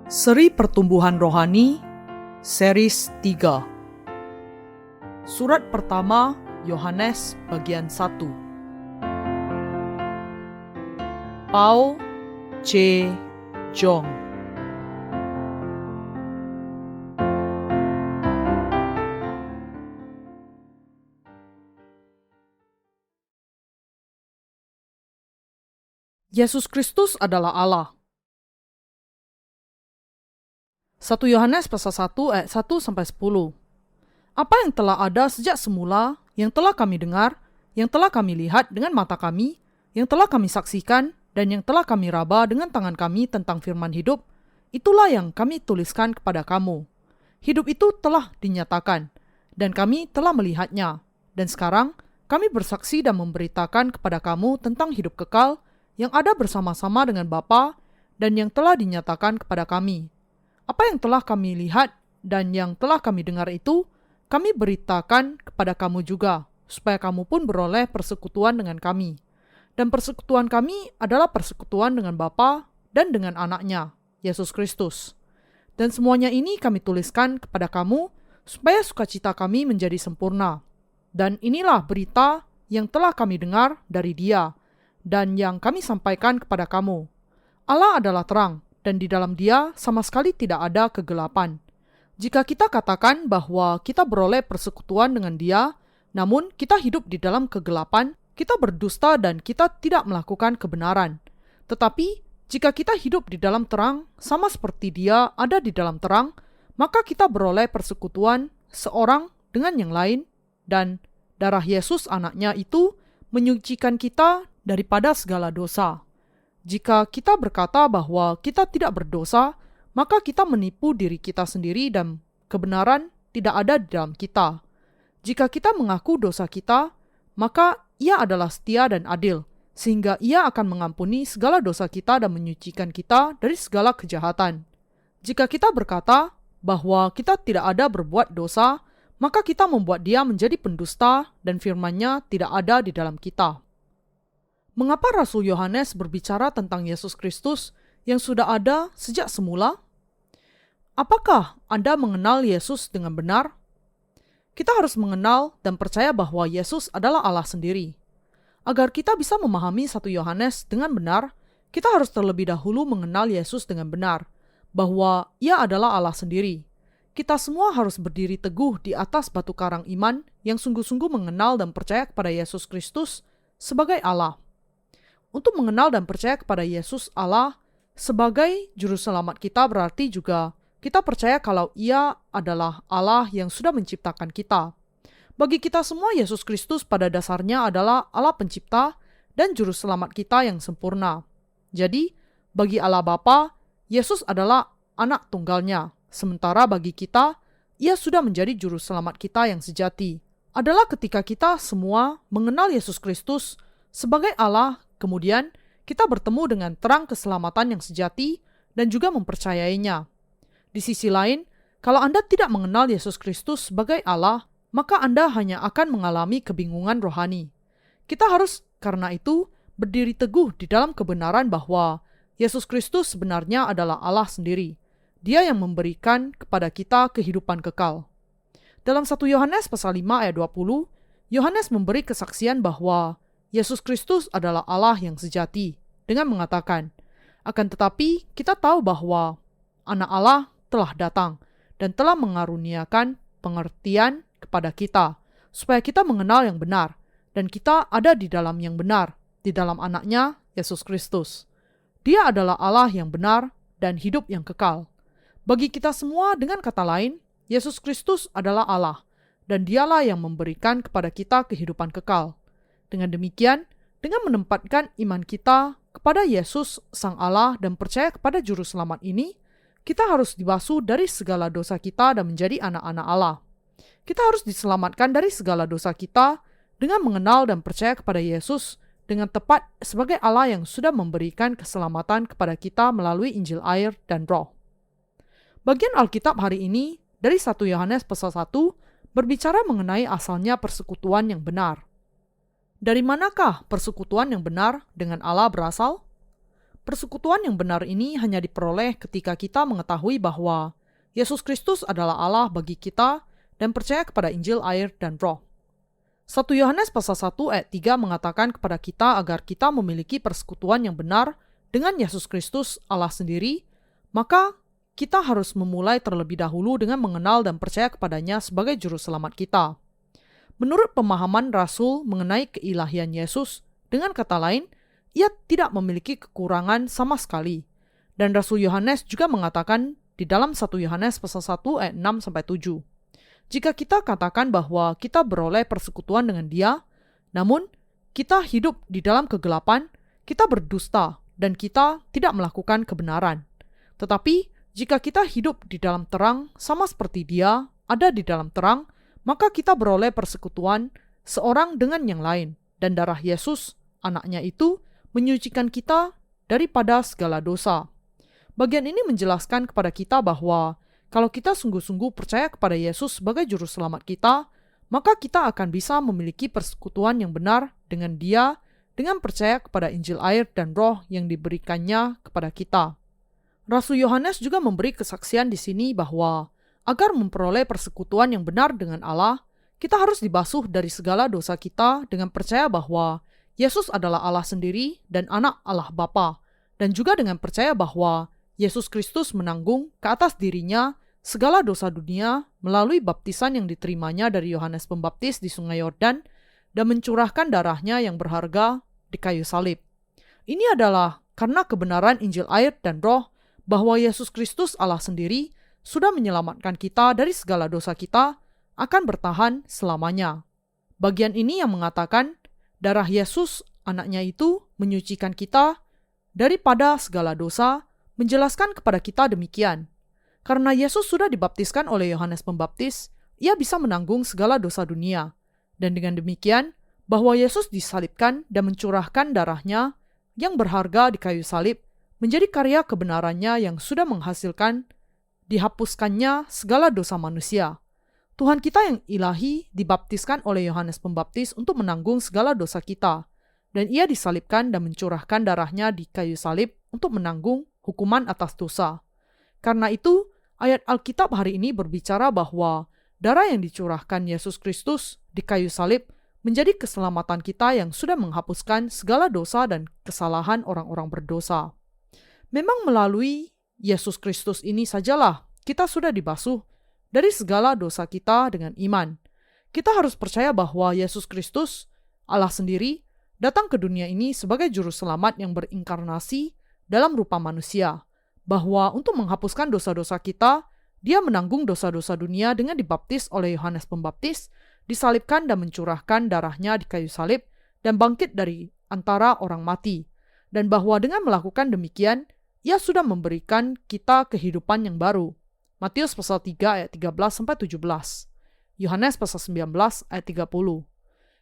Seri Pertumbuhan Rohani, Series 3. Surat pertama Yohanes bagian 1. Paul C. Jong. Yesus Kristus adalah Allah. 1 Yohanes pasal 1 ayat 1-10. Apa yang telah ada sejak semula, yang telah kami dengar, yang telah kami lihat dengan mata kami, yang telah kami saksikan, dan yang telah kami raba dengan tangan kami tentang firman hidup, itulah yang kami tuliskan kepada kamu. Hidup itu telah dinyatakan, dan kami telah melihatnya. Dan sekarang, kami bersaksi dan memberitakan kepada kamu tentang hidup kekal yang ada bersama-sama dengan Bapa dan yang telah dinyatakan kepada kami. Apa yang telah kami lihat dan yang telah kami dengar itu, kami beritakan kepada kamu juga, supaya kamu pun beroleh persekutuan dengan kami. Dan persekutuan kami adalah persekutuan dengan Bapa dan dengan Anaknya, Yesus Kristus. Dan semuanya ini kami tuliskan kepada kamu, supaya sukacita kami menjadi sempurna. Dan inilah berita yang telah kami dengar dari Dia, dan yang kami sampaikan kepada kamu. Allah adalah terang, dan di dalam Dia sama sekali tidak ada kegelapan. Jika kita katakan bahwa kita beroleh persekutuan dengan Dia, namun kita hidup di dalam kegelapan, kita berdusta dan kita tidak melakukan kebenaran. Tetapi, jika kita hidup di dalam terang, sama seperti Dia ada di dalam terang, maka kita beroleh persekutuan seorang dengan yang lain, dan darah Yesus Anaknya itu menyucikan kita daripada segala dosa. Jika kita berkata bahwa kita tidak berdosa, maka kita menipu diri kita sendiri dan kebenaran tidak ada di dalam kita. Jika kita mengaku dosa kita, maka Ia adalah setia dan adil, sehingga Ia akan mengampuni segala dosa kita dan menyucikan kita dari segala kejahatan. Jika kita berkata bahwa kita tidak ada berbuat dosa, maka kita membuat Dia menjadi pendusta dan firman-Nya tidak ada di dalam kita. Mengapa Rasul Yohanes berbicara tentang Yesus Kristus yang sudah ada sejak semula? Apakah Anda mengenal Yesus dengan benar? Kita harus mengenal dan percaya bahwa Yesus adalah Allah sendiri. Agar kita bisa memahami 1 Yohanes dengan benar, kita harus terlebih dahulu mengenal Yesus dengan benar, bahwa Ia adalah Allah sendiri. Kita semua harus berdiri teguh di atas batu karang iman yang sungguh-sungguh mengenal dan percaya kepada Yesus Kristus sebagai Allah. Untuk mengenal dan percaya kepada Yesus Allah sebagai juru selamat kita berarti juga kita percaya kalau Ia adalah Allah yang sudah menciptakan kita. Bagi kita semua, Yesus Kristus pada dasarnya adalah Allah pencipta dan juru selamat kita yang sempurna. Jadi, bagi Allah Bapa, Yesus adalah anak tunggalnya. Sementara bagi kita, Ia sudah menjadi juru selamat kita yang sejati. Adalah ketika kita semua mengenal Yesus Kristus sebagai Allah. Kemudian, kita bertemu dengan terang keselamatan yang sejati dan juga mempercayainya. Di sisi lain, kalau Anda tidak mengenal Yesus Kristus sebagai Allah, maka Anda hanya akan mengalami kebingungan rohani. Kita harus, karena itu, berdiri teguh di dalam kebenaran bahwa Yesus Kristus sebenarnya adalah Allah sendiri. Dia yang memberikan kepada kita kehidupan kekal. Dalam 1 Yohanes pasal 5 ayat 20, Yohanes memberi kesaksian bahwa Yesus Kristus adalah Allah yang sejati, dengan mengatakan, akan tetapi kita tahu bahwa Anak Allah telah datang dan telah mengaruniakan pengertian kepada kita, supaya kita mengenal yang benar, dan kita ada di dalam yang benar, di dalam Anaknya, Yesus Kristus. Dia adalah Allah yang benar dan hidup yang kekal. Bagi kita semua, dengan kata lain, Yesus Kristus adalah Allah, dan Dialah yang memberikan kepada kita kehidupan kekal. Dengan demikian, dengan menempatkan iman kita kepada Yesus Sang Allah dan percaya kepada Juru Selamat ini, kita harus dibasuh dari segala dosa kita dan menjadi anak-anak Allah. Kita harus diselamatkan dari segala dosa kita dengan mengenal dan percaya kepada Yesus dengan tepat sebagai Allah yang sudah memberikan keselamatan kepada kita melalui Injil air dan Roh. Bagian Alkitab hari ini dari 1 Yohanes pasal 1 berbicara mengenai asalnya persekutuan yang benar. Dari manakah persekutuan yang benar dengan Allah berasal? Persekutuan yang benar ini hanya diperoleh ketika kita mengetahui bahwa Yesus Kristus adalah Allah bagi kita dan percaya kepada Injil, air, dan Roh. 1 Yohanes pasal 1 ayat 3 mengatakan kepada kita agar kita memiliki persekutuan yang benar dengan Yesus Kristus Allah sendiri, maka kita harus memulai terlebih dahulu dengan mengenal dan percaya kepadanya sebagai juru selamat kita. Menurut pemahaman Rasul mengenai keilahian Yesus, dengan kata lain, ia tidak memiliki kekurangan sama sekali. Dan Rasul Yohanes juga mengatakan di dalam 1 Yohanes pasal 1 ayat 6-7. Jika kita katakan bahwa kita beroleh persekutuan dengan Dia, namun kita hidup di dalam kegelapan, kita berdusta dan kita tidak melakukan kebenaran. Tetapi jika kita hidup di dalam terang sama seperti Dia ada di dalam terang, maka kita beroleh persekutuan seorang dengan yang lain, dan darah Yesus, anaknya itu, menyucikan kita daripada segala dosa. Bagian ini menjelaskan kepada kita bahwa kalau kita sungguh-sungguh percaya kepada Yesus sebagai juru selamat kita, maka kita akan bisa memiliki persekutuan yang benar dengan Dia dengan percaya kepada Injil, air, dan Roh yang diberikannya kepada kita. Rasul Yohanes juga memberi kesaksian di sini bahwa agar memperoleh persekutuan yang benar dengan Allah, kita harus dibasuh dari segala dosa kita dengan percaya bahwa Yesus adalah Allah sendiri dan anak Allah Bapa, dan juga dengan percaya bahwa Yesus Kristus menanggung ke atas dirinya segala dosa dunia melalui baptisan yang diterimanya dari Yohanes Pembaptis di Sungai Yordan dan mencurahkan darahnya yang berharga di kayu salib. Ini adalah karena kebenaran Injil, air, dan Roh bahwa Yesus Kristus Allah sendiri sudah menyelamatkan kita dari segala dosa kita akan bertahan selamanya. Bagian ini yang mengatakan darah Yesus, anaknya itu, menyucikan kita daripada segala dosa, menjelaskan kepada kita demikian. Karena Yesus sudah dibaptiskan oleh Yohanes Pembaptis, ia bisa menanggung segala dosa dunia. Dan dengan demikian, bahwa Yesus disalibkan dan mencurahkan darahnya yang berharga di kayu salib, menjadi karya kebenarannya yang sudah menghasilkan dihapuskannya segala dosa manusia. Tuhan kita yang ilahi dibaptiskan oleh Yohanes Pembaptis untuk menanggung segala dosa kita, dan ia disalibkan dan mencurahkan darahnya di kayu salib untuk menanggung hukuman atas dosa. Karena itu, ayat Alkitab hari ini berbicara bahwa darah yang dicurahkan Yesus Kristus di kayu salib menjadi keselamatan kita yang sudah menghapuskan segala dosa dan kesalahan orang-orang berdosa. Memang melalui Yesus Kristus ini sajalah kita sudah dibasuh dari segala dosa kita dengan iman. Kita harus percaya bahwa Yesus Kristus, Allah sendiri, datang ke dunia ini sebagai juru selamat yang berinkarnasi dalam rupa manusia, bahwa untuk menghapuskan dosa-dosa kita, Dia menanggung dosa-dosa dunia dengan dibaptis oleh Yohanes Pembaptis, disalibkan dan mencurahkan darahnya di kayu salib, dan bangkit dari antara orang mati, dan bahwa dengan melakukan demikian, Ia sudah memberikan kita kehidupan yang baru. Matius pasal 3 ayat 13-17. Yohanes pasal 19 ayat 30.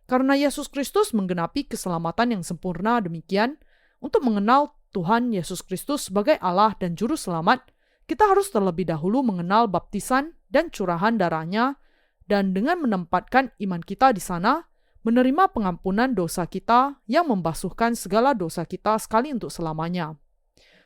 Karena Yesus Kristus menggenapi keselamatan yang sempurna demikian, untuk mengenal Tuhan Yesus Kristus sebagai Allah dan Juru Selamat, kita harus terlebih dahulu mengenal baptisan dan curahan darahnya, dan dengan menempatkan iman kita di sana, menerima pengampunan dosa kita yang membasuhkan segala dosa kita sekali untuk selamanya.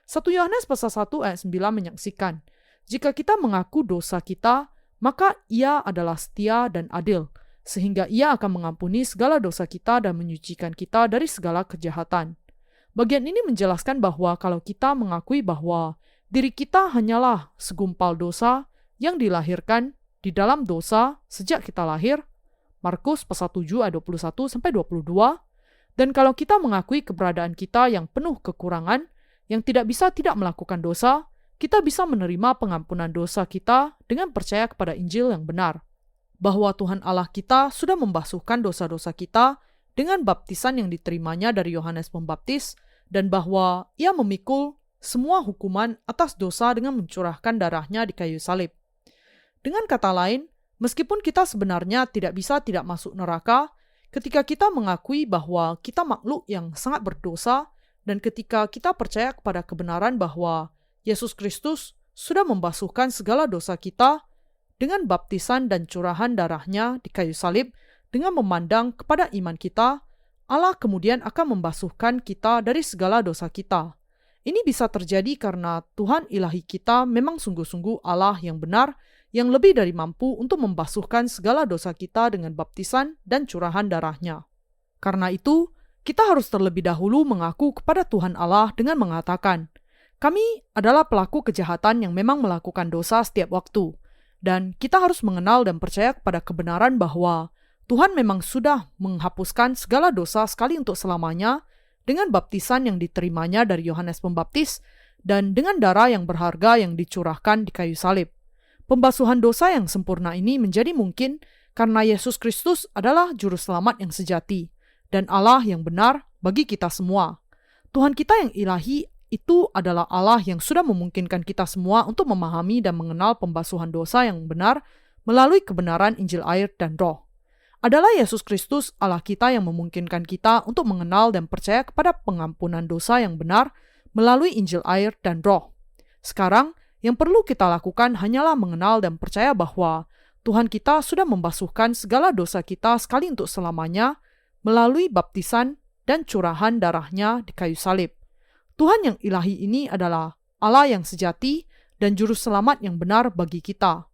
1 Yohanes pasal 1 ayat 9 menyaksikan, jika kita mengaku dosa kita, maka Ia adalah setia dan adil, sehingga Ia akan mengampuni segala dosa kita dan menyucikan kita dari segala kejahatan. Bagian ini menjelaskan bahwa kalau kita mengakui bahwa diri kita hanyalah segumpal dosa yang dilahirkan di dalam dosa sejak kita lahir, Markus pasal 7 ayat 21-22, dan kalau kita mengakui keberadaan kita yang penuh kekurangan, yang tidak bisa tidak melakukan dosa, kita bisa menerima pengampunan dosa kita dengan percaya kepada Injil yang benar, bahwa Tuhan Allah kita sudah membasuhkan dosa-dosa kita dengan baptisan yang diterimanya dari Yohanes Pembaptis, dan bahwa Ia memikul semua hukuman atas dosa dengan mencurahkan darahnya di kayu salib. Dengan kata lain, meskipun kita sebenarnya tidak bisa tidak masuk neraka, ketika kita mengakui bahwa kita makhluk yang sangat berdosa, dan ketika kita percaya kepada kebenaran bahwa Yesus Kristus sudah membasuhkan segala dosa kita dengan baptisan dan curahan darahnya di kayu salib, dengan memandang kepada iman kita, Allah kemudian akan membasuhkan kita dari segala dosa kita. Ini bisa terjadi karena Tuhan ilahi kita memang sungguh-sungguh Allah yang benar, yang lebih dari mampu untuk membasuhkan segala dosa kita dengan baptisan dan curahan darahnya. Karena itu, kita harus terlebih dahulu mengaku kepada Tuhan Allah dengan mengatakan, kami adalah pelaku kejahatan yang memang melakukan dosa setiap waktu, dan kita harus mengenal dan percaya kepada kebenaran bahwa Tuhan memang sudah menghapuskan segala dosa sekali untuk selamanya dengan baptisan yang diterimanya dari Yohanes Pembaptis dan dengan darah yang berharga yang dicurahkan di kayu salib. Pembasuhan dosa yang sempurna ini menjadi mungkin karena Yesus Kristus adalah juru selamat yang sejati dan Allah yang benar bagi kita semua. Tuhan kita yang ilahi itu adalah Allah yang sudah memungkinkan kita semua untuk memahami dan mengenal pembasuhan dosa yang benar melalui kebenaran Injil air dan Roh. Adalah Yesus Kristus Allah kita yang memungkinkan kita untuk mengenal dan percaya kepada pengampunan dosa yang benar melalui Injil air dan Roh. Sekarang, yang perlu kita lakukan hanyalah mengenal dan percaya bahwa Tuhan kita sudah membasuhkan segala dosa kita sekali untuk selamanya melalui baptisan dan curahan darahnya di kayu salib. Tuhan yang ilahi ini adalah Allah yang sejati dan juru selamat yang benar bagi kita.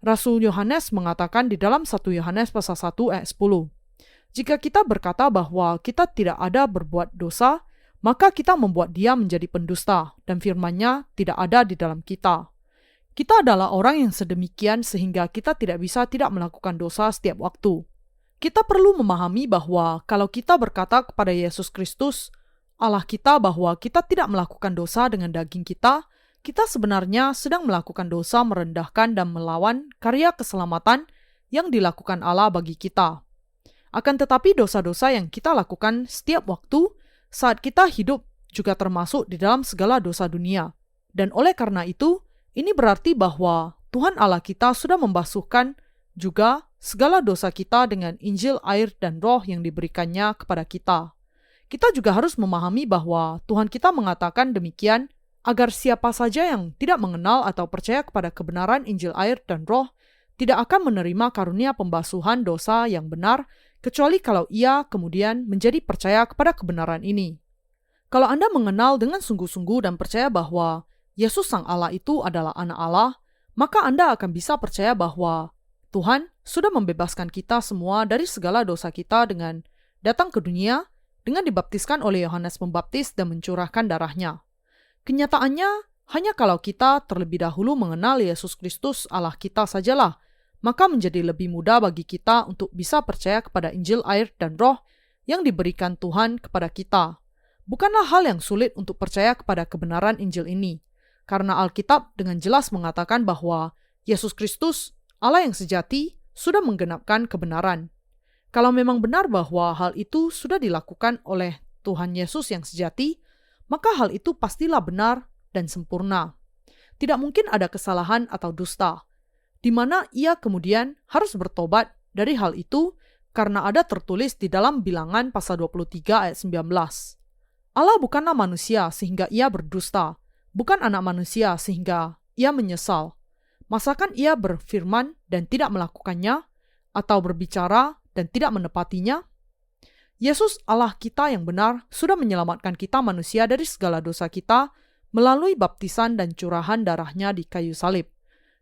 Rasul Yohanes mengatakan di dalam 1 Yohanes pasal 1 ayat 10, jika kita berkata bahwa kita tidak ada berbuat dosa, maka kita membuat dia menjadi pendusta dan firman-Nya tidak ada di dalam kita. Kita adalah orang yang sedemikian sehingga kita tidak bisa tidak melakukan dosa setiap waktu. Kita perlu memahami bahwa kalau kita berkata kepada Yesus Kristus, Allah kita, bahwa kita tidak melakukan dosa dengan daging kita sebenarnya sedang melakukan dosa merendahkan dan melawan karya keselamatan yang dilakukan Allah bagi kita. Akan tetapi dosa-dosa yang kita lakukan setiap waktu saat kita hidup juga termasuk di dalam segala dosa dunia. Dan oleh karena itu, ini berarti bahwa Tuhan Allah kita sudah membasuhkan juga segala dosa kita dengan Injil air dan Roh yang diberikannya kepada kita. Kita juga harus memahami bahwa Tuhan kita mengatakan demikian agar siapa saja yang tidak mengenal atau percaya kepada kebenaran Injil air dan Roh tidak akan menerima karunia pembasuhan dosa yang benar, kecuali kalau ia kemudian menjadi percaya kepada kebenaran ini. Kalau Anda mengenal dengan sungguh-sungguh dan percaya bahwa Yesus Sang Allah itu adalah anak Allah, maka Anda akan bisa percaya bahwa Tuhan sudah membebaskan kita semua dari segala dosa kita dengan datang ke dunia, dengan dibaptiskan oleh Yohanes Pembaptis dan mencurahkan darahnya. Kenyataannya, hanya kalau kita terlebih dahulu mengenal Yesus Kristus Allah kita sajalah, maka menjadi lebih mudah bagi kita untuk bisa percaya kepada Injil air dan Roh yang diberikan Tuhan kepada kita. Bukanlah hal yang sulit untuk percaya kepada kebenaran Injil ini, karena Alkitab dengan jelas mengatakan bahwa Yesus Kristus, Allah yang sejati, sudah menggenapkan kebenaran. Kalau memang benar bahwa hal itu sudah dilakukan oleh Tuhan Yesus yang sejati, maka hal itu pastilah benar dan sempurna. Tidak mungkin ada kesalahan atau dusta, di mana ia kemudian harus bertobat dari hal itu karena ada tertulis di dalam Bilangan pasal 23 ayat 19. Allah bukanlah manusia sehingga ia berdusta, bukan anak manusia sehingga ia menyesal. Masakan ia berfirman dan tidak melakukannya, atau berbicara dan tidak menepatinya? Yesus Allah kita yang benar sudah menyelamatkan kita manusia dari segala dosa kita melalui baptisan dan curahan darahnya di kayu salib.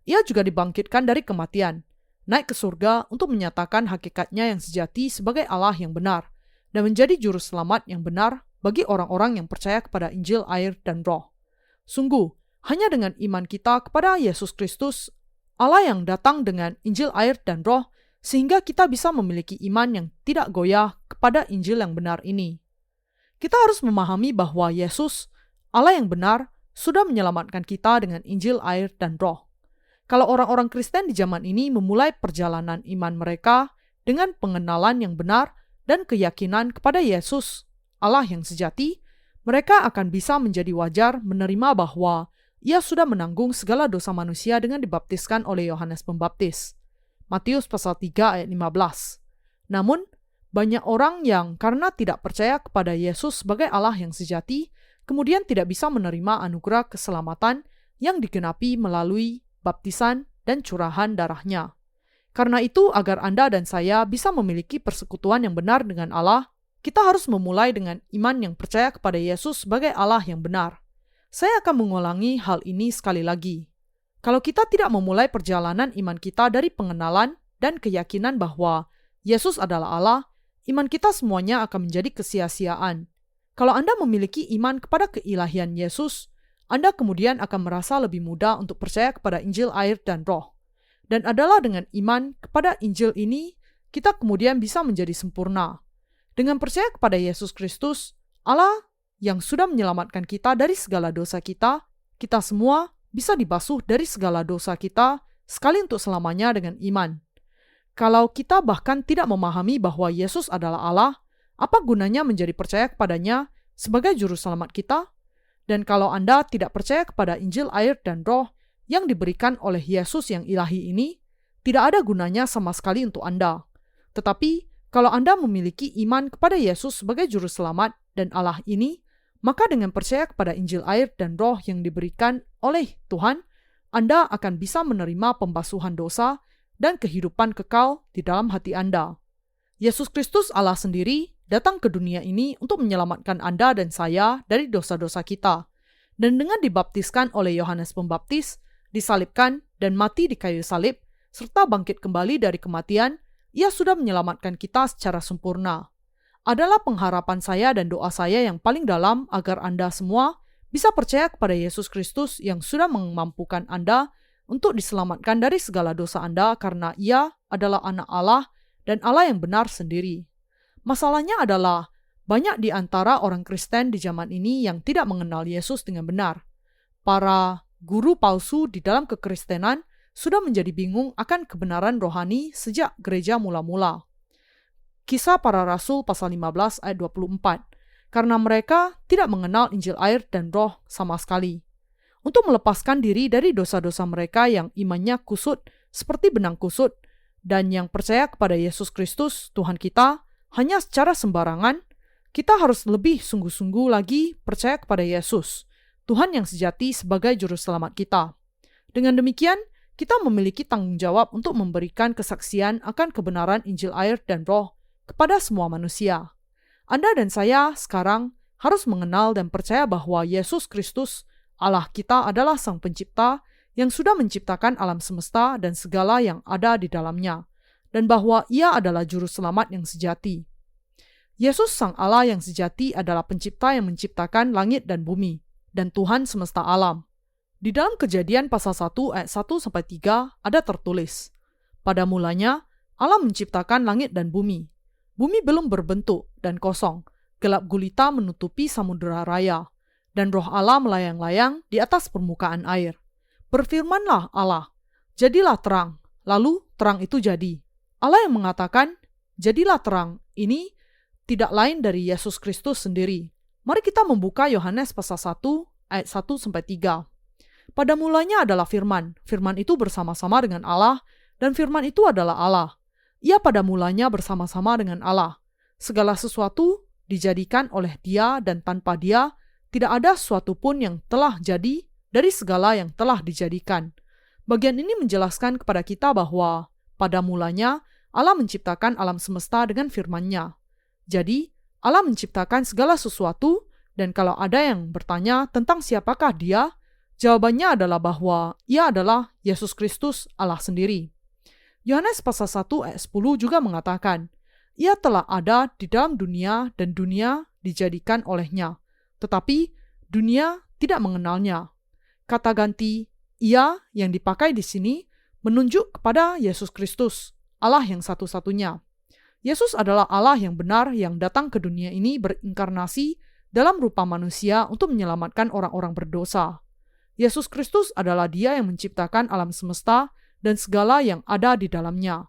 Ia juga dibangkitkan dari kematian, naik ke surga untuk menyatakan hakikatnya yang sejati sebagai Allah yang benar, dan menjadi juru selamat yang benar bagi orang-orang yang percaya kepada Injil air dan Roh. Sungguh, hanya dengan iman kita kepada Yesus Kristus, Allah yang datang dengan Injil air dan Roh, sehingga kita bisa memiliki iman yang tidak goyah kepada Injil yang benar ini. Kita harus memahami bahwa Yesus, Allah yang benar, sudah menyelamatkan kita dengan Injil air dan Roh. Kalau orang-orang Kristen di zaman ini memulai perjalanan iman mereka dengan pengenalan yang benar dan keyakinan kepada Yesus, Allah yang sejati, mereka akan bisa menjadi wajar menerima bahwa ia sudah menanggung segala dosa manusia dengan dibaptiskan oleh Yohanes Pembaptis. Matius pasal 3 ayat 15. Namun, banyak orang yang karena tidak percaya kepada Yesus sebagai Allah yang sejati, kemudian tidak bisa menerima anugerah keselamatan yang digenapi melalui baptisan dan curahan darahnya. Karena itu, agar Anda dan saya bisa memiliki persekutuan yang benar dengan Allah, kita harus memulai dengan iman yang percaya kepada Yesus sebagai Allah yang benar. Saya akan mengulangi hal ini sekali lagi. Kalau kita tidak memulai perjalanan iman kita dari pengenalan dan keyakinan bahwa Yesus adalah Allah, iman kita semuanya akan menjadi kesia-siaan. Kalau Anda memiliki iman kepada keilahian Yesus, Anda kemudian akan merasa lebih mudah untuk percaya kepada Injil air dan Roh. Dan adalah dengan iman kepada Injil ini, kita kemudian bisa menjadi sempurna. Dengan percaya kepada Yesus Kristus, Allah yang sudah menyelamatkan kita dari segala dosa kita semua bisa dibasuh dari segala dosa kita sekali untuk selamanya dengan iman. Kalau kita bahkan tidak memahami bahwa Yesus adalah Allah, apa gunanya menjadi percaya kepadanya sebagai juru selamat kita? Dan kalau Anda tidak percaya kepada Injil air dan Roh yang diberikan oleh Yesus yang ilahi ini, tidak ada gunanya sama sekali untuk Anda. Tetapi, kalau Anda memiliki iman kepada Yesus sebagai juru selamat dan Allah ini, maka dengan percaya kepada Injil air dan Roh yang diberikan oleh Tuhan, Anda akan bisa menerima pembasuhan dosa dan kehidupan kekal di dalam hati Anda. Yesus Kristus Allah sendiri datang ke dunia ini untuk menyelamatkan Anda dan saya dari dosa-dosa kita. Dan dengan dibaptiskan oleh Yohanes Pembaptis, disalibkan dan mati di kayu salib, serta bangkit kembali dari kematian, Ia sudah menyelamatkan kita secara sempurna. Adalah pengharapan saya dan doa saya yang paling dalam agar Anda semua bisa percaya kepada Yesus Kristus yang sudah memampukan Anda untuk diselamatkan dari segala dosa Anda karena Ia adalah anak Allah dan Allah yang benar sendiri. Masalahnya adalah banyak di antara orang Kristen di zaman ini yang tidak mengenal Yesus dengan benar. Para guru palsu di dalam kekristenan sudah menjadi bingung akan kebenaran rohani sejak gereja mula-mula. Kisah Para Rasul pasal 15 ayat 24. Karena mereka tidak mengenal Injil air dan Roh sama sekali. Untuk melepaskan diri dari dosa-dosa mereka yang imannya kusut seperti benang kusut dan yang percaya kepada Yesus Kristus Tuhan kita hanya secara sembarangan, kita harus lebih sungguh-sungguh lagi percaya kepada Yesus, Tuhan yang sejati sebagai juru selamat kita. Dengan demikian, kita memiliki tanggung jawab untuk memberikan kesaksian akan kebenaran Injil air dan Roh kepada semua manusia. Anda dan saya sekarang harus mengenal dan percaya bahwa Yesus Kristus, Allah kita adalah Sang Pencipta yang sudah menciptakan alam semesta dan segala yang ada di dalamnya, dan bahwa Ia adalah Juru Selamat yang sejati. Yesus Sang Allah yang sejati adalah Pencipta yang menciptakan langit dan bumi, dan Tuhan semesta alam. Di dalam Kejadian pasal 1 ayat 1-3 ada tertulis, pada mulanya Allah menciptakan langit dan bumi. Bumi belum berbentuk dan kosong, gelap gulita menutupi samudera raya, dan roh Allah melayang-layang di atas permukaan air. Berfirmanlah Allah, jadilah terang, lalu terang itu jadi. Allah yang mengatakan, jadilah terang, ini tidak lain dari Yesus Kristus sendiri. Mari kita membuka Yohanes pasal 1 ayat 1-3. Pada mulanya adalah firman. Firman itu bersama-sama dengan Allah, dan firman itu adalah Allah. Ia pada mulanya bersama-sama dengan Allah. Segala sesuatu dijadikan oleh Dia, dan tanpa Dia tidak ada sesuatu pun yang telah jadi dari segala yang telah dijadikan. Bagian ini menjelaskan kepada kita bahwa pada mulanya Allah menciptakan alam semesta dengan firman-Nya. Jadi, Allah menciptakan segala sesuatu, dan kalau ada yang bertanya tentang siapakah Dia, jawabannya adalah bahwa Ia adalah Yesus Kristus Allah sendiri. Yohanes pasal 1 ayat 10 juga mengatakan, Ia telah ada di dalam dunia dan dunia dijadikan olehnya, tetapi dunia tidak mengenalnya. Kata ganti Ia yang dipakai di sini menunjuk kepada Yesus Kristus, Allah yang satu-satunya. Yesus adalah Allah yang benar yang datang ke dunia ini berinkarnasi dalam rupa manusia untuk menyelamatkan orang-orang berdosa. Yesus Kristus adalah Dia yang menciptakan alam semesta dan segala yang ada di dalamnya.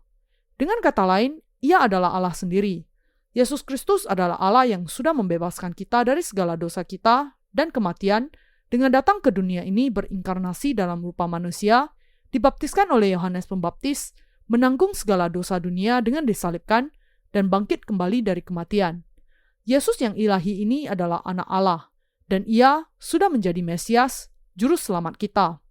Dengan kata lain, Ia adalah Allah sendiri. Yesus Kristus adalah Allah yang sudah membebaskan kita dari segala dosa kita dan kematian dengan datang ke dunia ini berinkarnasi dalam rupa manusia, dibaptiskan oleh Yohanes Pembaptis, menanggung segala dosa dunia dengan disalibkan, dan bangkit kembali dari kematian. Yesus yang ilahi ini adalah anak Allah, dan Ia sudah menjadi Mesias, Juru Selamat kita.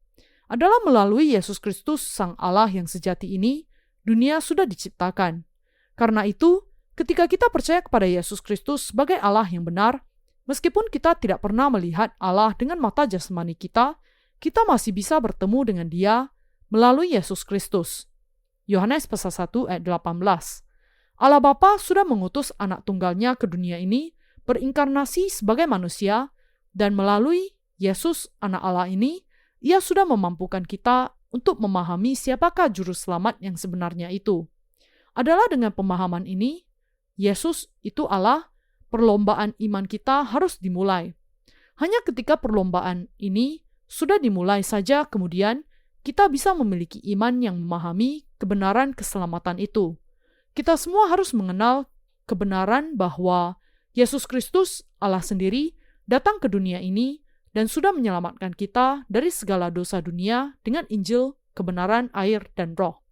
Adalah melalui Yesus Kristus Sang Allah yang sejati ini, dunia sudah diciptakan. Karena itu, ketika kita percaya kepada Yesus Kristus sebagai Allah yang benar, Meskipun kita tidak pernah melihat Allah dengan mata jasmani kita masih bisa bertemu dengan Dia melalui Yesus Kristus. Yohanes pasal 1 ayat 18. Allah Bapa sudah mengutus anak tunggalnya ke dunia ini berinkarnasi sebagai manusia, dan melalui Yesus anak Allah ini, Ia sudah memampukan kita untuk memahami siapakah juru selamat yang sebenarnya itu. Adalah dengan pemahaman ini, Yesus itu Allah, perlombaan iman kita harus dimulai. Hanya ketika perlombaan ini sudah dimulai saja, kemudian kita bisa memiliki iman yang memahami kebenaran keselamatan itu. Kita semua harus mengenal kebenaran bahwa Yesus Kristus, Allah sendiri, datang ke dunia ini dan sudah menyelamatkan kita dari segala dosa dunia dengan Injil, kebenaran, air, dan roh.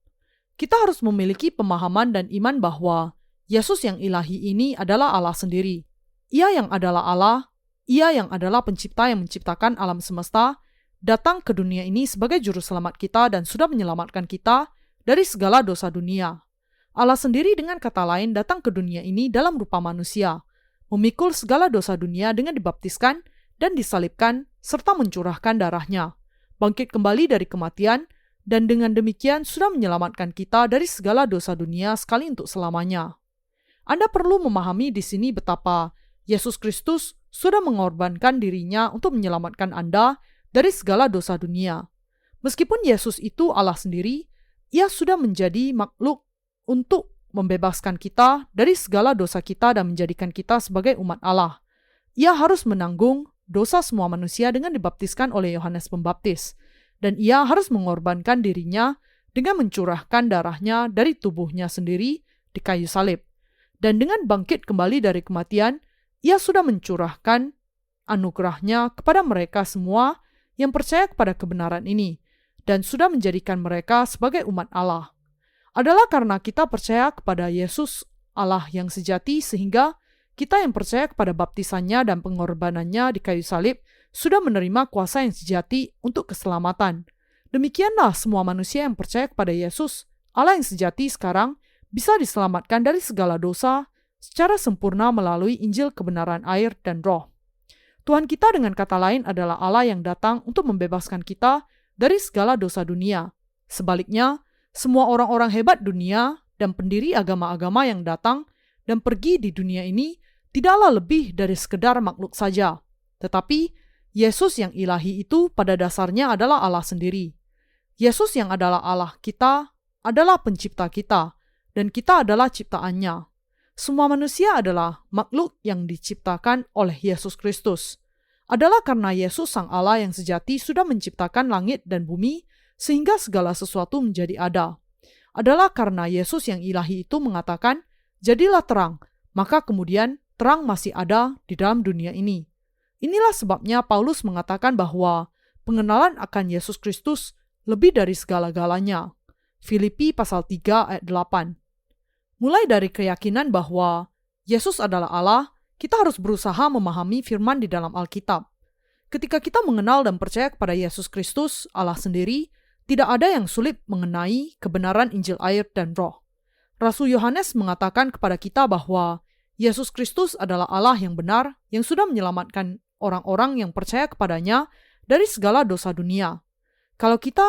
Kita harus memiliki pemahaman dan iman bahwa Yesus yang ilahi ini adalah Allah sendiri. Ia yang adalah Allah, Ia yang adalah pencipta yang menciptakan alam semesta, datang ke dunia ini sebagai juru selamat kita dan sudah menyelamatkan kita dari segala dosa dunia. Allah sendiri dengan kata lain datang ke dunia ini dalam rupa manusia, memikul segala dosa dunia dengan dibaptiskan dan disalibkan serta mencurahkan darahnya, bangkit kembali dari kematian, dan dengan demikian sudah menyelamatkan kita dari segala dosa dunia sekali untuk selamanya. Anda perlu memahami di sini betapa Yesus Kristus sudah mengorbankan dirinya untuk menyelamatkan Anda dari segala dosa dunia. Meskipun Yesus itu Allah sendiri, Ia sudah menjadi makhluk untuk membebaskan kita dari segala dosa kita dan menjadikan kita sebagai umat Allah. Ia harus menanggung dosa semua manusia dengan dibaptiskan oleh Yohanes Pembaptis, dan Ia harus mengorbankan dirinya dengan mencurahkan darahnya dari tubuhnya sendiri di kayu salib. Dan dengan bangkit kembali dari kematian, Ia sudah mencurahkan anugerahnya kepada mereka semua yang percaya kepada kebenaran ini, dan sudah menjadikan mereka sebagai umat Allah. Adalah karena kita percaya kepada Yesus Allah yang sejati, sehingga kita yang percaya kepada baptisannya dan pengorbanannya di kayu salib sudah menerima kuasa yang sejati untuk keselamatan. Demikianlah semua manusia yang percaya kepada Yesus Allah yang sejati sekarang bisa diselamatkan dari segala dosa secara sempurna melalui Injil, kebenaran, air, dan roh. Tuhan kita dengan kata lain adalah Allah yang datang untuk membebaskan kita dari segala dosa dunia. Sebaliknya, semua orang-orang hebat dunia dan pendiri agama-agama yang datang dan pergi di dunia ini tidaklah lebih dari sekedar makhluk saja. Tetapi, Yesus yang ilahi itu pada dasarnya adalah Allah sendiri. Yesus yang adalah Allah kita adalah pencipta kita, dan kita adalah ciptaannya. Semua manusia adalah makhluk yang diciptakan oleh Yesus Kristus. Adalah karena Yesus Sang Allah yang sejati sudah menciptakan langit dan bumi sehingga segala sesuatu menjadi ada. Adalah karena Yesus yang ilahi itu mengatakan, "Jadilah terang," maka kemudian terang masih ada di dalam dunia ini. Inilah sebabnya Paulus mengatakan bahwa pengenalan akan Yesus Kristus lebih dari segala-galanya. Filipi pasal 3 ayat 8. Mulai dari keyakinan bahwa Yesus adalah Allah, kita harus berusaha memahami firman di dalam Alkitab. Ketika kita mengenal dan percaya kepada Yesus Kristus, Allah sendiri, tidak ada yang sulit mengenai kebenaran Injil, air, dan roh. Rasul Yohanes mengatakan kepada kita bahwa Yesus Kristus adalah Allah yang benar yang sudah menyelamatkan orang-orang yang percaya kepadanya dari segala dosa dunia. Kalau kita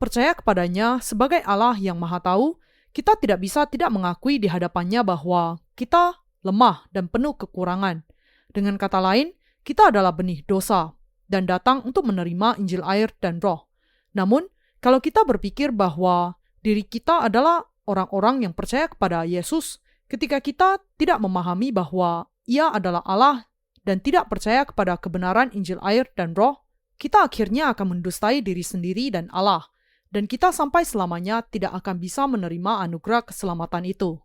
percaya kepadanya sebagai Allah yang Maha Tahu, kita tidak bisa tidak mengakui di hadapannya bahwa kita lemah dan penuh kekurangan. Dengan kata lain, kita adalah benih dosa dan datang untuk menerima Injil, air, dan roh. Namun, kalau kita berpikir bahwa diri kita adalah orang-orang yang percaya kepada Yesus, ketika kita tidak memahami bahwa Ia adalah Allah dan tidak percaya kepada kebenaran Injil, air, dan roh, kita akhirnya akan mendustai diri sendiri dan Allah, dan kita sampai selamanya tidak akan bisa menerima anugerah keselamatan itu.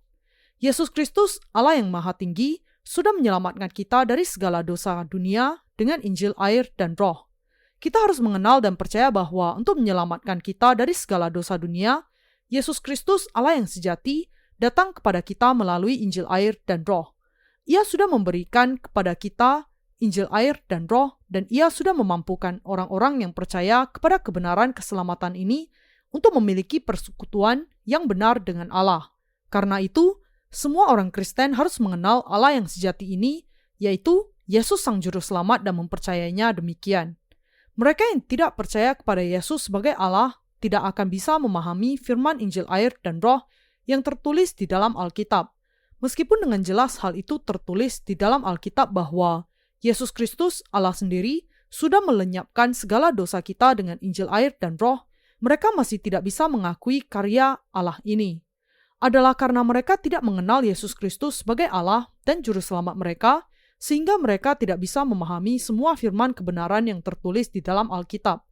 Yesus Kristus, Allah yang Maha Tinggi, sudah menyelamatkan kita dari segala dosa dunia dengan Injil, air, dan roh. Kita harus mengenal dan percaya bahwa untuk menyelamatkan kita dari segala dosa dunia, Yesus Kristus, Allah yang sejati, datang kepada kita melalui Injil, air, dan roh. Ia sudah memberikan kepada kita Injil, air, dan roh, dan Ia sudah memampukan orang-orang yang percaya kepada kebenaran keselamatan ini untuk memiliki persekutuan yang benar dengan Allah. Karena itu, semua orang Kristen harus mengenal Allah yang sejati ini, yaitu Yesus Sang Juru Selamat dan mempercayainya demikian. Mereka yang tidak percaya kepada Yesus sebagai Allah tidak akan bisa memahami firman Injil air dan roh yang tertulis di dalam Alkitab. Meskipun dengan jelas hal itu tertulis di dalam Alkitab bahwa Yesus Kristus, Allah sendiri, sudah melenyapkan segala dosa kita dengan Injil air dan roh, mereka masih tidak bisa mengakui karya Allah ini. Adalah karena mereka tidak mengenal Yesus Kristus sebagai Allah dan Juru Selamat mereka, sehingga mereka tidak bisa memahami semua firman kebenaran yang tertulis di dalam Alkitab.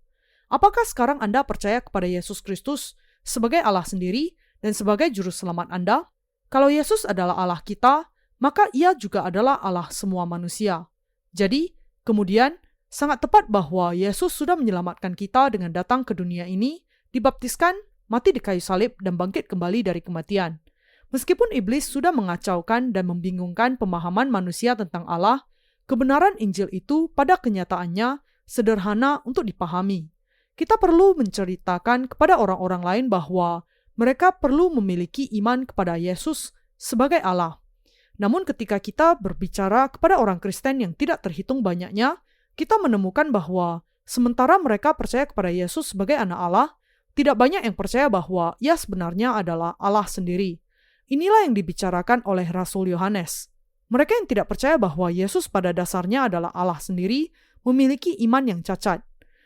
Apakah sekarang Anda percaya kepada Yesus Kristus sebagai Allah sendiri dan sebagai Juru Selamat Anda? Kalau Yesus adalah Allah kita, maka Ia juga adalah Allah semua manusia. Jadi, kemudian, sangat tepat bahwa Yesus sudah menyelamatkan kita dengan datang ke dunia ini, dibaptiskan, mati di kayu salib, dan bangkit kembali dari kematian. Meskipun iblis sudah mengacaukan dan membingungkan pemahaman manusia tentang Allah, kebenaran Injil itu pada kenyataannya sederhana untuk dipahami. Kita perlu menceritakan kepada orang-orang lain bahwa mereka perlu memiliki iman kepada Yesus sebagai Allah. Namun ketika kita berbicara kepada orang Kristen yang tidak terhitung banyaknya, kita menemukan bahwa sementara mereka percaya kepada Yesus sebagai anak Allah, tidak banyak yang percaya bahwa Ia sebenarnya adalah Allah sendiri. Inilah yang dibicarakan oleh Rasul Yohanes. Mereka yang tidak percaya bahwa Yesus pada dasarnya adalah Allah sendiri memiliki iman yang cacat.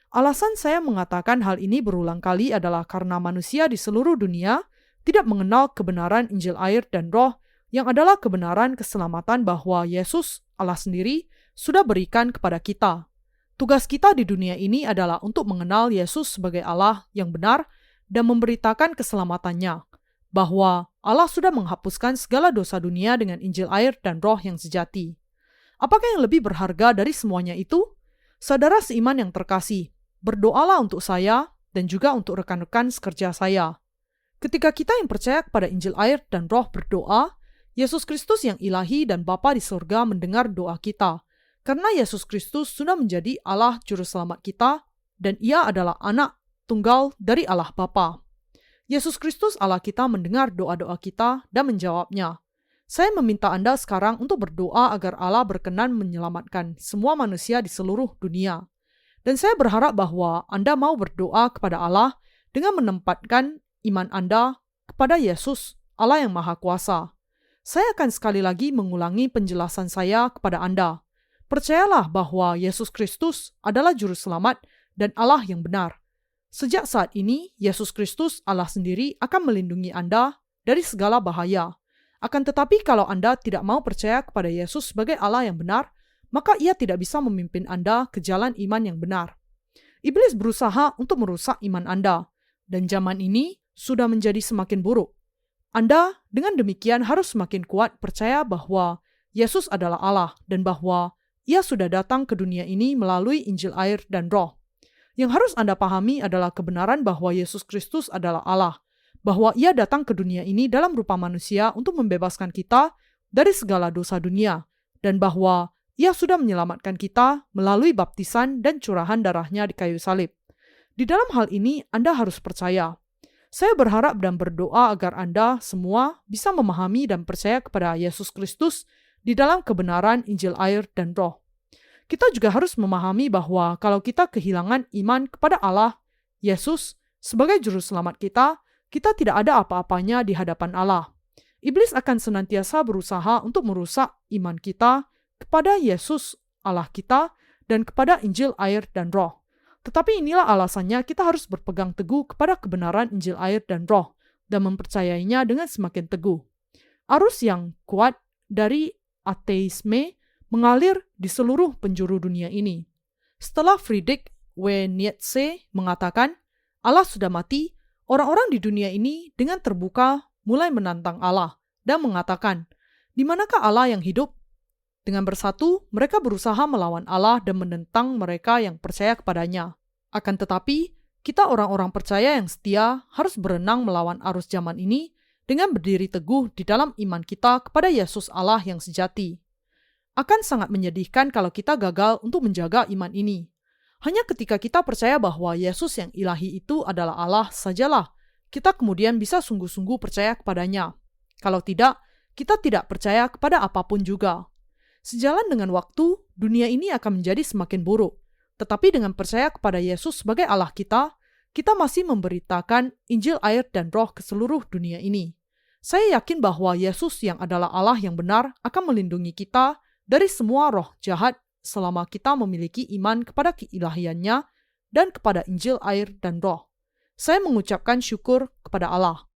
Alasan saya mengatakan hal ini berulang kali adalah karena manusia di seluruh dunia tidak mengenal kebenaran Injil air dan roh yang adalah kebenaran keselamatan bahwa Yesus, Allah sendiri, sudah berikan kepada kita. Tugas kita di dunia ini adalah untuk mengenal Yesus sebagai Allah yang benar dan memberitakan keselamatannya, bahwa Allah sudah menghapuskan segala dosa dunia dengan Injil air dan roh yang sejati. Apakah yang lebih berharga dari semuanya itu? Saudara seiman yang terkasih, berdoalah untuk saya dan juga untuk rekan-rekan sekerja saya. Ketika kita yang percaya kepada Injil air dan roh berdoa, Yesus Kristus yang ilahi dan Bapa di surga mendengar doa kita, karena Yesus Kristus sudah menjadi Allah Juru Selamat kita dan Ia adalah anak tunggal dari Allah Bapa. Yesus Kristus Allah kita mendengar doa-doa kita dan menjawabnya. Saya meminta Anda sekarang untuk berdoa agar Allah berkenan menyelamatkan semua manusia di seluruh dunia. Dan saya berharap bahwa Anda mau berdoa kepada Allah dengan menempatkan iman Anda kepada Yesus, Allah yang Maha Kuasa. Saya akan sekali lagi mengulangi penjelasan saya kepada Anda. Percayalah bahwa Yesus Kristus adalah Juru Selamat dan Allah yang benar. Sejak saat ini, Yesus Kristus, Allah sendiri, akan melindungi Anda dari segala bahaya. Akan tetapi kalau Anda tidak mau percaya kepada Yesus sebagai Allah yang benar, maka Ia tidak bisa memimpin Anda ke jalan iman yang benar. Iblis berusaha untuk merusak iman Anda, dan zaman ini sudah menjadi semakin buruk. Anda dengan demikian harus semakin kuat percaya bahwa Yesus adalah Allah dan bahwa Ia sudah datang ke dunia ini melalui Injil air dan roh. Yang harus Anda pahami adalah kebenaran bahwa Yesus Kristus adalah Allah, bahwa Ia datang ke dunia ini dalam rupa manusia untuk membebaskan kita dari segala dosa dunia, dan bahwa Ia sudah menyelamatkan kita melalui baptisan dan curahan darahnya di kayu salib. Di dalam hal ini Anda harus percaya. Saya berharap dan berdoa agar Anda semua bisa memahami dan percaya kepada Yesus Kristus di dalam kebenaran Injil air dan roh. Kita juga harus memahami bahwa kalau kita kehilangan iman kepada Allah, Yesus, sebagai Juru Selamat kita, kita tidak ada apa-apanya di hadapan Allah. Iblis akan senantiasa berusaha untuk merusak iman kita kepada Yesus, Allah kita, dan kepada Injil air dan roh. Tetapi inilah alasannya kita harus berpegang teguh kepada kebenaran Injil air dan roh, dan mempercayainya dengan semakin teguh. Arus yang kuat dari ateisme mengalir di seluruh penjuru dunia ini. Setelah Friedrich W. Nietzsche mengatakan, Allah sudah mati, orang-orang di dunia ini dengan terbuka mulai menantang Allah dan mengatakan, di manakah Allah yang hidup? Dengan bersatu, mereka berusaha melawan Allah dan menentang mereka yang percaya kepadanya. Akan tetapi, kita orang-orang percaya yang setia harus berenang melawan arus zaman ini dengan berdiri teguh di dalam iman kita kepada Yesus Allah yang sejati. Akan sangat menyedihkan kalau kita gagal untuk menjaga iman ini. Hanya ketika kita percaya bahwa Yesus yang ilahi itu adalah Allah sajalah, kita kemudian bisa sungguh-sungguh percaya kepadanya. Kalau tidak, kita tidak percaya kepada apapun juga. Sejalan dengan waktu, dunia ini akan menjadi semakin buruk. Tetapi dengan percaya kepada Yesus sebagai Allah kita masih memberitakan Injil air dan roh ke seluruh dunia ini. Saya yakin bahwa Yesus yang adalah Allah yang benar akan melindungi kita dari semua roh jahat selama kita memiliki iman kepada keilahiannya dan kepada Injil air dan roh. Saya mengucapkan syukur kepada Allah.